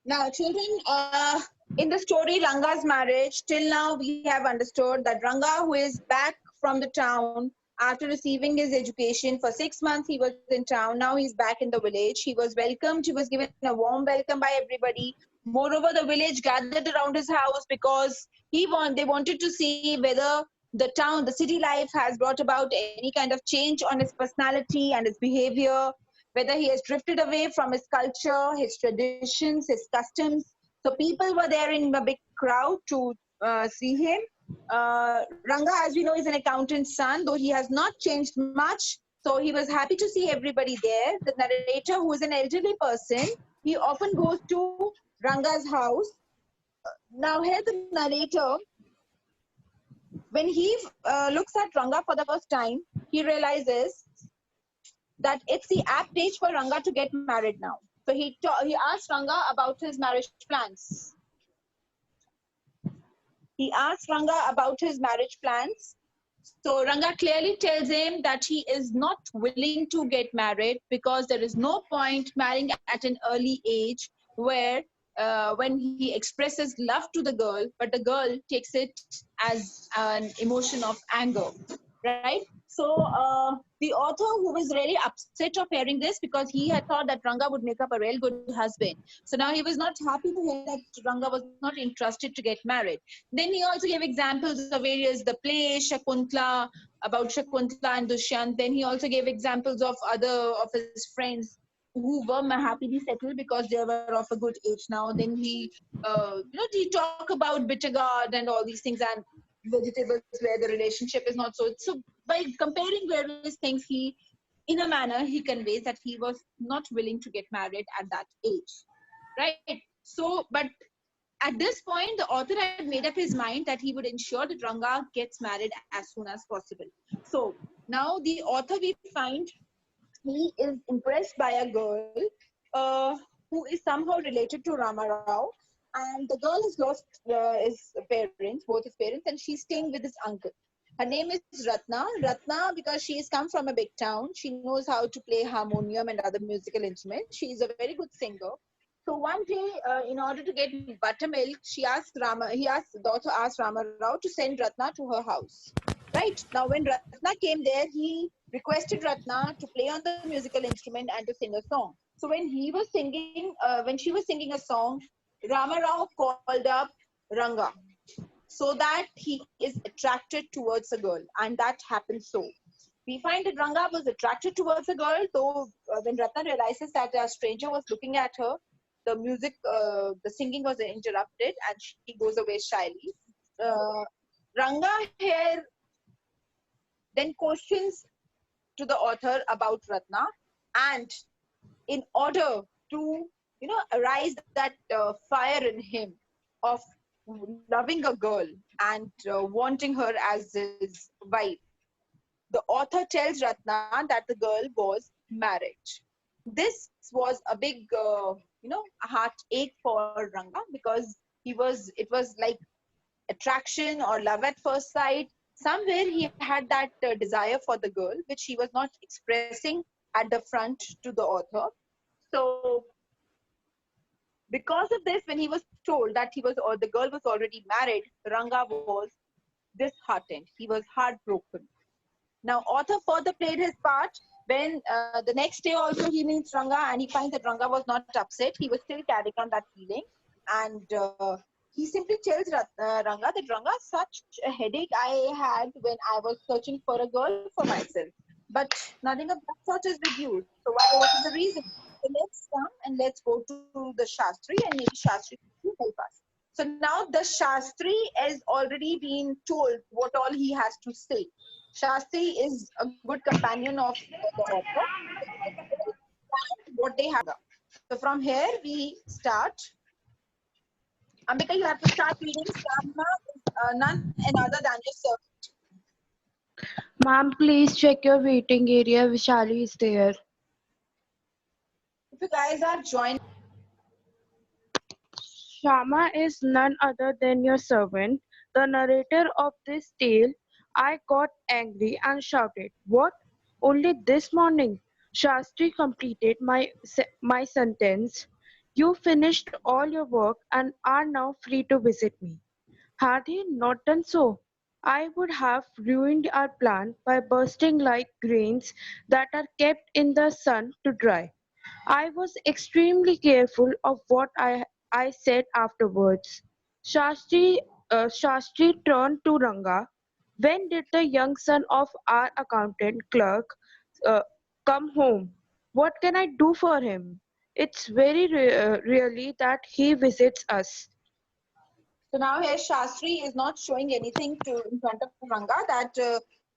Now, children, in the story Ranga's marriage, till now we have understood that Ranga, who is back from the town after receiving his education for 6 months, he was in town. Now he's back in the village. He was welcomed. He was given a warm welcome by everybody. Moreover, the village gathered around his house because they wanted to see whether the town, the city life has brought about any kind of change on his personality and his behavior, whether he has drifted away from his culture, his traditions, his customs. So people were there in a big crowd to see him. Ranga, as we know, is an accountant's son, though he has not changed much. So he was happy to see everybody there. The narrator, who is an elderly person, he often goes to Ranga's house. Now, here the narrator, when he looks at Ranga for the first time, he realizes that it's the apt age for Ranga to get married now. So he asked Ranga about his marriage plans. He asked Ranga about his marriage plans. So Ranga clearly tells him that he is not willing to get married because there is no point marrying at an early age where when he expresses love to the girl, but the girl takes it as an emotion of anger, right? So the author, who was really upset of hearing this because he had thought that Ranga would make up a real good husband. So now he was not happy to hear that Ranga was not interested to get married. Then he also gave examples of various, the play Shakuntala, about Shakuntala and Dushyant. Then he also gave examples of other of his friends who were happily settled because they were of a good age now. Then he talk about bitter gourd and all these things and vegetables where the relationship is not so. So by comparing various things, he, in a manner, he conveys that he was not willing to get married at that age, right? So, but at this point, the author had made up his mind that he would ensure that Ranga gets married as soon as possible. So now the author, we find, he is impressed by a girl who is somehow related to Rama Rao, and the girl has lost his parents, both his parents, and she's staying with his uncle. Her name is Ratna. Ratna, because she has come from a big town, she knows how to play harmonium and other musical instruments. She is a very good singer. So one day, in order to get buttermilk, he asked, the author asked Rama Rao to send Ratna to her house. Right? Now, when Ratna came there, he requested Ratna to play on the musical instrument and to sing a song. So when she was singing a song, Rama Rao called up Ranga so that he is attracted towards a girl, and that happened so. We find that Ranga was attracted towards a girl, though when Ratna realizes that a stranger was looking at her, the singing was interrupted, and she goes away shyly. Uh, Ranga here then questions to the author about Ratna, and in order to arise that fire in him of loving a girl and wanting her as his wife, the author tells Ratna that the girl was married. This was a big, heartache for Ranga because it was like attraction or love at first sight. Somewhere he had that desire for the girl, which he was not expressing at the front to the author. So, because of this, when he was told that or the girl was already married, Ranga was disheartened. He was heartbroken. Now, author further played his part when the next day also he meets Ranga and he finds that Ranga was not upset. He was still carrying on that feeling. And he simply tells Ranga that Ranga, such a headache I had when I was searching for a girl for myself. But nothing of that sort is with you. So what is the reason? So let's come and let's go to the Shastri, and maybe Shastri will help us. So now the Shastri is already been told what all he has to say. Shastri is a good companion of the author. What they have. So from here we start. Ambika, you have to start reading. Samna is none another than your servant. Ma'am, please check your waiting area. Vishali is there. If you guys are joining, Shama is none other than your servant, the narrator of this tale. I got angry and shouted, "What? Only this morning?" Shastri completed my sentence. You finished all your work and are now free to visit me. Had he not done so, I would have ruined our plan by bursting like grains that are kept in the sun to dry. I was extremely careful of what I said afterwards. Shastri, Shastri turned to Ranga. When did the young son of our accountant clerk uh, come home? What can I do for him? It's very really that he visits us. So now here Shastri is not showing anything to in front of Ranga that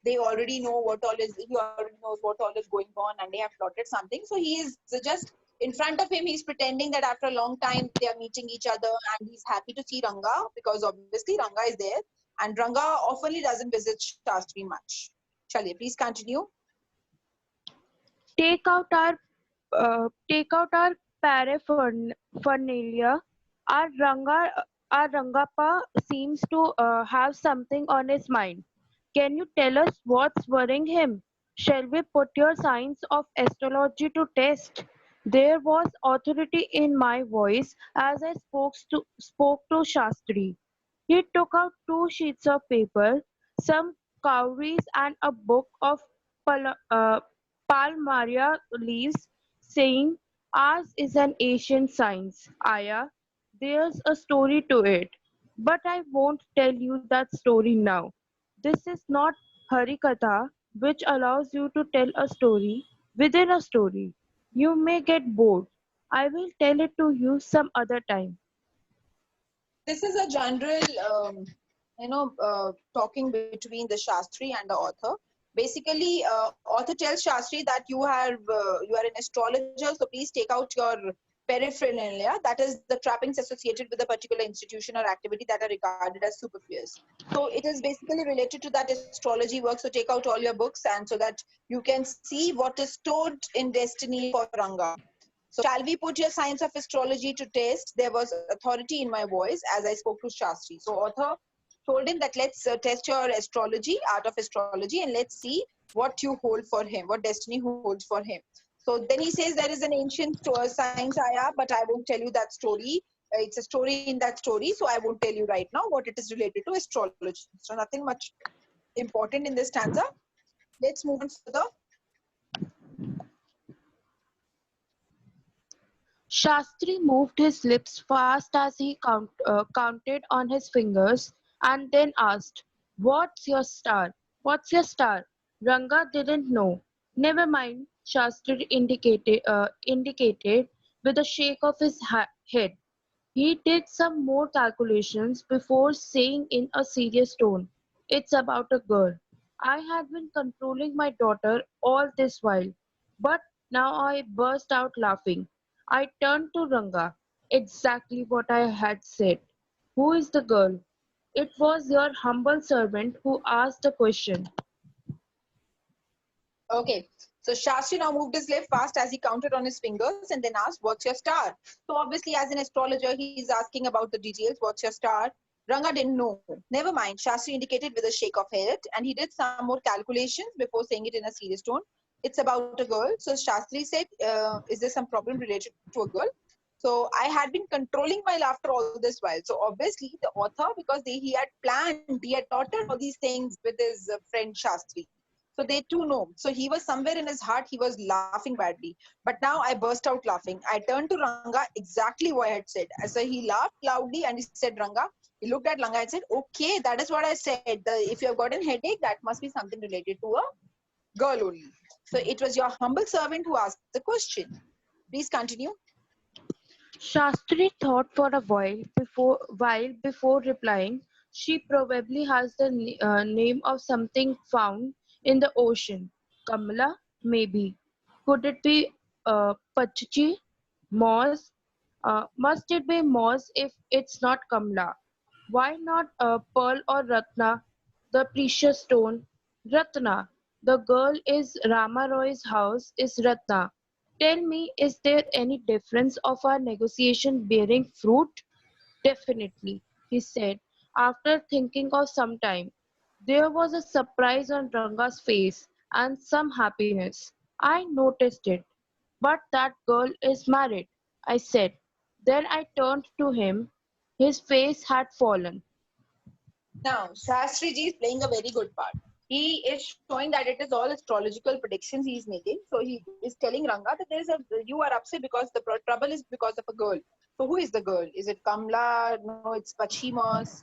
they already know what all is, he already knows what all is going on and they have plotted something. So he is just in front of him, he's pretending that after a long time they are meeting each other and he's happy to see Ranga because obviously Ranga is there and Ranga oftenly doesn't visit Shastri much. Chaliye, please continue. Take out our take out our paraphernalia. Our our Rangappa seems to have something on his mind. Can you tell us what's worrying him? Shall we put your science of astrology to test? There was authority in my voice as I spoke to Shastri. He took out 2 sheets of paper, some cowries, and a book of pal- uh, Palmaria leaves, saying, "Ours is an ancient science, Aya. There's a story to it. But I won't tell you that story now. This is not Harikatha, which allows you to tell a story within a story. You may get bored. I will tell it to you some other time." This is a general, talking between the Shastri and the author. Basically, author tells Shastri that you are an astrologer, so please take out your paraphernalia, that is the trappings associated with a particular institution or activity that are regarded as superfluous. So it is basically related to that astrology work. So take out all your books and so that you can see what is stored in destiny for Ranga. So, shall we put your science of astrology to test? There was authority in my voice as I spoke to Shastri. So, author told him that let's test your astrology, art of astrology, and let's see what you hold for him, what destiny holds for him. So then he says there is an ancient science Aya, but I won't tell you that story. It's a story in that story, so I won't tell you right now what it is related to astrology. So nothing much important in this stanza. Let's move on further. Shastri moved his lips fast as he counted on his fingers and then asked, "What's your star? What's your star?" Ranga didn't know. "Never mind," Shastri indicated with a shake of his head. He did some more calculations before saying in a serious tone, "It's about a girl. I had been controlling my daughter all this while, but now I burst out laughing. I turned to Ranga. Exactly what I had said. Who is the girl? It was your humble servant who asked the question." Okay. So Shastri now moved his lip fast as he counted on his fingers and then asked, "What's your star?" So obviously, as an astrologer, he's asking about the details. What's your star? Ranga didn't know. Never mind. Shastri indicated with a shake of head, and he did some more calculations before saying it in a serious tone. It's about a girl. So Shastri said, "Is there some problem related to a girl?" So I had been controlling my laughter all this while. So obviously, the author, because he had planned, he had plotted all these things with his friend Shastri. So they too know. So he was somewhere in his heart, he was laughing badly. But now I burst out laughing. I turned to Ranga exactly what I had said. So he laughed loudly and he said, "Ranga," he looked at Ranga and said, "Okay, that is what I said. If you have got a headache, that must be something related to a girl only." So it was your humble servant who asked the question. Please continue. Shastri thought for a while before replying. "She probably has the name of something found in the ocean. Kamala, maybe. Could it be Pachichi? Moss? Must it be Moss if it's not Kamala? Why not Pearl or Ratna, the precious stone? Ratna. The girl is Rama Roy's house is Ratna. Tell me, is there any difference of our negotiation bearing fruit?" "Definitely," he said, after thinking of some time. There was a surprise on Ranga's face and some happiness. "I noticed it. But that girl is married," I said. Then I turned to him. His face had fallen. Now, Shastri ji is playing a very good part. He is showing that it is all astrological predictions he is making. So he is telling Ranga that you are upset because the trouble is because of a girl. So who is the girl? Is it Kamla? No, it's Pachimos.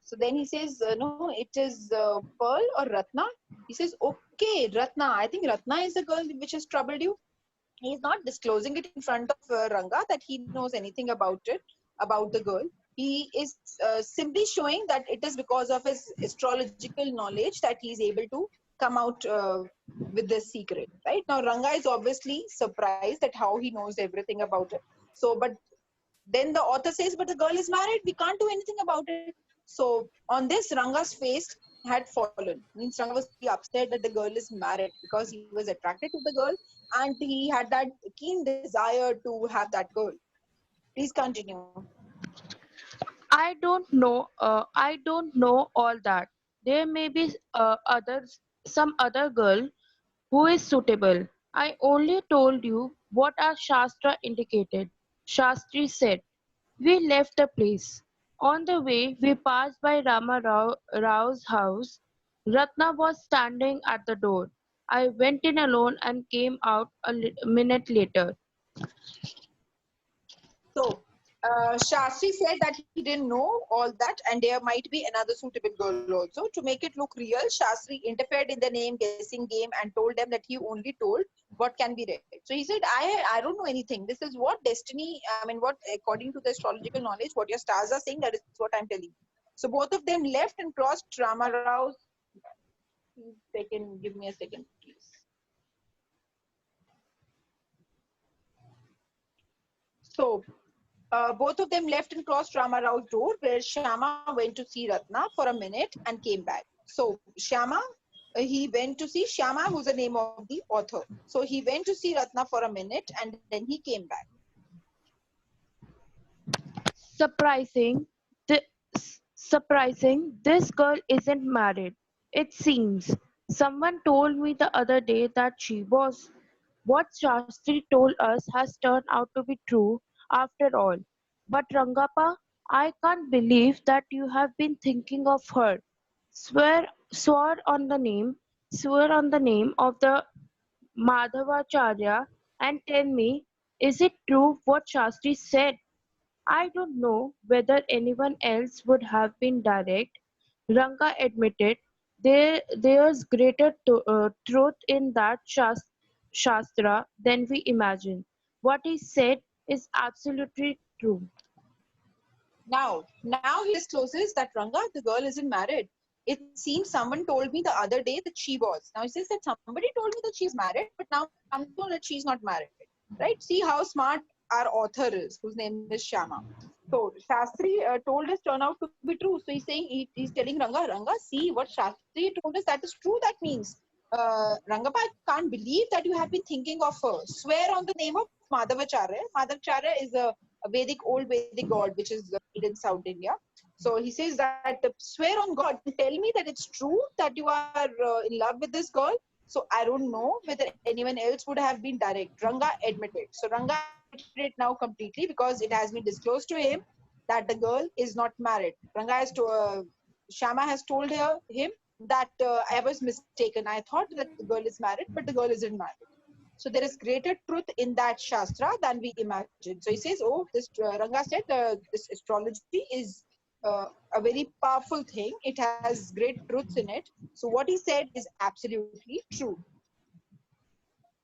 So then he says, no, it is Pearl or Ratna. He says, okay, Ratna. I think Ratna is the girl which has troubled you. He is not disclosing it in front of Ranga that he knows anything about it, about the girl. He is simply showing that it is because of his astrological knowledge that he is able to come out with this secret. Right now, Ranga is obviously surprised at how he knows everything about it. So, but then the author says, "But the girl is married. We can't do anything about it." So, on this, Ranga's face had fallen. Means Ranga was very upset that the girl is married because he was attracted to the girl and he had that keen desire to have that girl. Please continue. I don't know all that. There may be some other girl who is suitable. I only told you what our Shastra indicated. Shastri said. We left the place. On the way, we passed by Rao's house. Ratna was standing at the door. I went in alone and came out a minute later. So, Shastri said that he didn't know all that, and there might be another suitable girl also. To make it look real, Shastri interfered in the name guessing game and told them that he only told what can be read. So he said, I don't know anything. This is what destiny, I mean, what according to the astrological knowledge, what your stars are saying, that is what I'm telling. So both of them left and crossed Rama Rao's. Second, give me a second, please. So both of them left and crossed Rama Rao's door, where Shyama went to see Ratna for a minute and came back. So Shyama, he went to see Shyama, who's the name of the author. So he went to see Ratna for a minute and then he came back. Surprising, surprising, this girl isn't married. It seems. Someone told me the other day that she was. What Shastri told us has turned out to be true after all. But Rangappa, I can't believe that you have been thinking of her. Swear, swear on the name, swear on the name of the Madhavacharya and tell me, is it true what Shastri said? I don't know whether anyone else would have been direct. Ranga admitted there's greater truth in that Shastra than we imagine. What he said is absolutely true. Now he discloses that Ranga, the girl isn't married. It seems someone told me the other day that she was. Now he says that somebody told me that she's married, but now I'm told that she's not married. Right? See how smart our author is, whose name is Shama. So Shastri told us turn out to be true. So he's saying he's telling Ranga, see what Shastri told us, that is true. That means Rangappa, I can't believe that you have been thinking of her. Swear on the name of Madhavacharya. Madhavacharya is a Vedic, old Vedic god, which is in South India. So he says that swear on God, tell me that it's true that you are in love with this girl. So I don't know whether anyone else would have been direct. Ranga admitted. So Ranga admitted it now completely because it has been disclosed to him that the girl is not married. Shama has told him that I was mistaken. I thought that the girl is married, but the girl isn't married. So there is greater truth in that Shastra than we imagine. So he says, oh, this Ranga said this astrology is a very powerful thing. It has great truths in it. So what he said is absolutely true.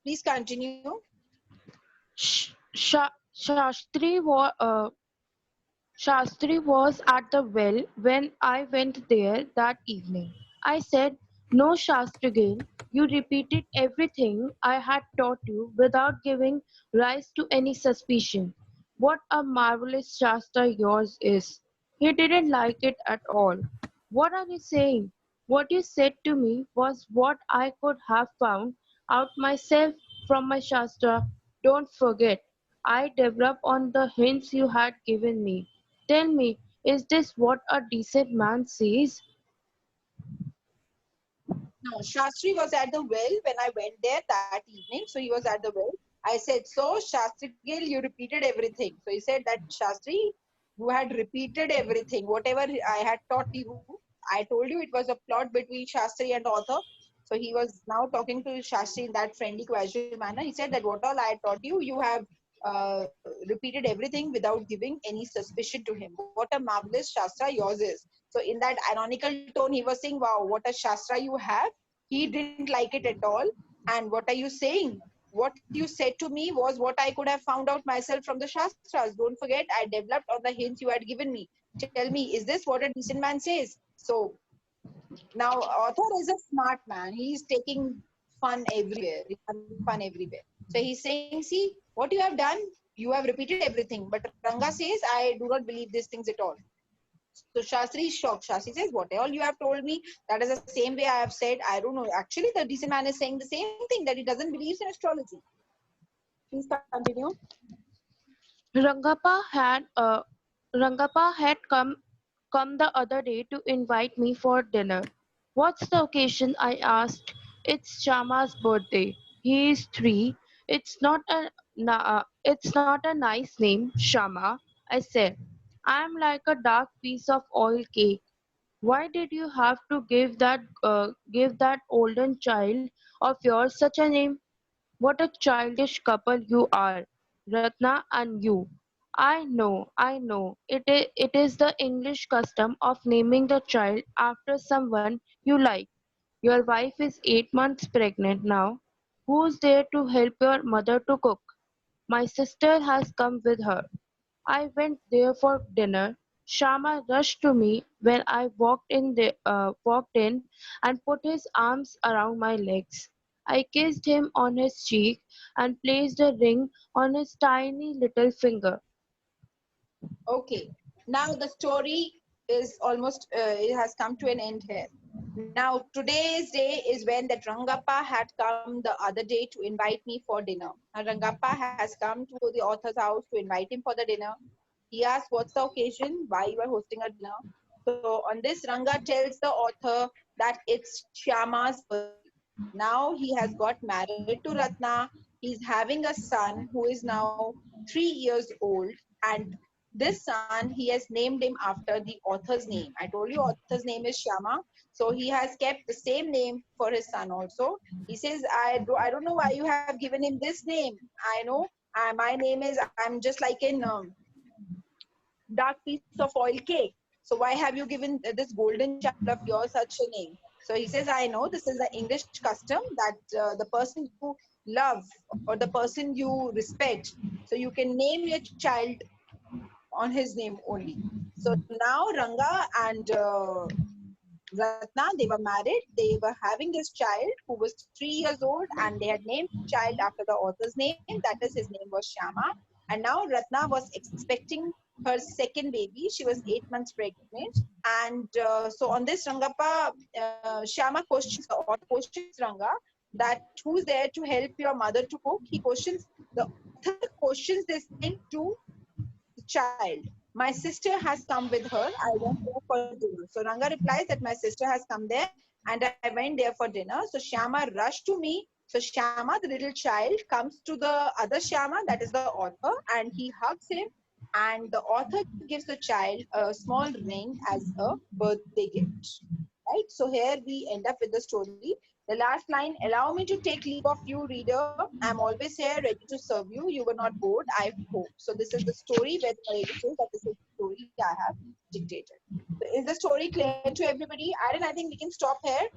Please continue. Shastri Shastri was at the well when I went there that evening. I said, "No, Shastrigil, you repeated everything I had taught you without giving rise to any suspicion. What a marvelous Shastra yours is." He didn't like it at all. "What are you saying? What you said to me was what I could have found out myself from my Shastra. Don't forget, I developed on the hints you had given me. Tell me, is this what a decent man says?" No, Shastri was at the well when I went there that evening. So he was at the well. I said, so Shastri Gill, you repeated everything. So he said that Shastri, you had repeated everything. Whatever I had taught you, I told you it was a plot between Shastri and author. So he was now talking to Shastri in that friendly, casual manner. He said that what all I taught you, you have repeated everything without giving any suspicion to him. What a marvelous Shastra yours is. So in that ironical tone, he was saying, wow, what a Shastra you have. He didn't like it at all. And what are you saying? What you said to me was what I could have found out myself from the Shastras. Don't forget, I developed on the hints you had given me. Tell me, is this what a decent man says? So now author is a smart man. He's taking fun everywhere. He's having fun everywhere. So he's saying, see, what you have done, you have repeated everything. But Ranga says, I do not believe these things at all. So Shastri is shocked. Shastri says, what all you have told me, that is the same way I have said. I don't know. Actually, the decent man is saying the same thing, that he doesn't believe in astrology. Please continue. Rangappa had Rangappa had come the other day to invite me for dinner. What's the occasion? I asked. It's Shama's birthday. He is 3. It's not a nice name, Shama. I said. I'm like a dark piece of oil cake. Why did you have to give that olden child of yours such a name? What a childish couple you are, Ratna and you. I know. It is the English custom of naming the child after someone you like. Your wife is 8 months pregnant now. Who's there to help your mother to cook? My sister has come with her. I went there for dinner. Shama rushed to me when I walked in and put his arms around my legs. I kissed him on his cheek and placed a ring on his tiny little finger. Okay. Now the story is almost, it has come to an end here. Now today's day is when that Rangappa had come the other day to invite me for dinner. And Rangappa has come to the author's house to invite him for the dinner. He asked, what's the occasion? Why you are hosting a dinner? So on this, Ranga tells the author that it's Shyama's birthday. Now he has got married to Ratna. He's having a son who is now 3 years old. And this son, he has named him after the author's name. I told you author's name is Shyama. So he has kept the same name for his son also. He says, I don't know why you have given him this name. I know my name is, I'm just like in dark piece of oil cake. So why have you given this golden child of yours such a name? So he says, I know this is the English custom that the person you love or the person you respect, so you can name your child on his name only. So now Ranga and Ratna, they were married. They were having this child who was 3 years old, and they had named the child after the author's name. That is, his name was Shama. And now Ratna was expecting her second baby. She was 8 months pregnant. And so on this, Rangappa, Shama questions the author, questions Ranga that who's there to help your mother to cook. He questions, the author questions this thing to the child. My sister has come with her. I went there for dinner. So Ranga replies that my sister has come there and I went there for dinner. So Shyama rushed to me. So Shyama, the little child, comes to the other Shyama, that is the author, and he hugs him. And the author gives the child a small ring as a birthday gift. Right? So here we end up with the story. The last line, allow me to take leave of you, reader. I'm always here ready to serve you. You were not bored, I hope. So this is the story where the narrator says that this is the story I have dictated. So is the story clear to everybody? Aaron, I think we can stop here.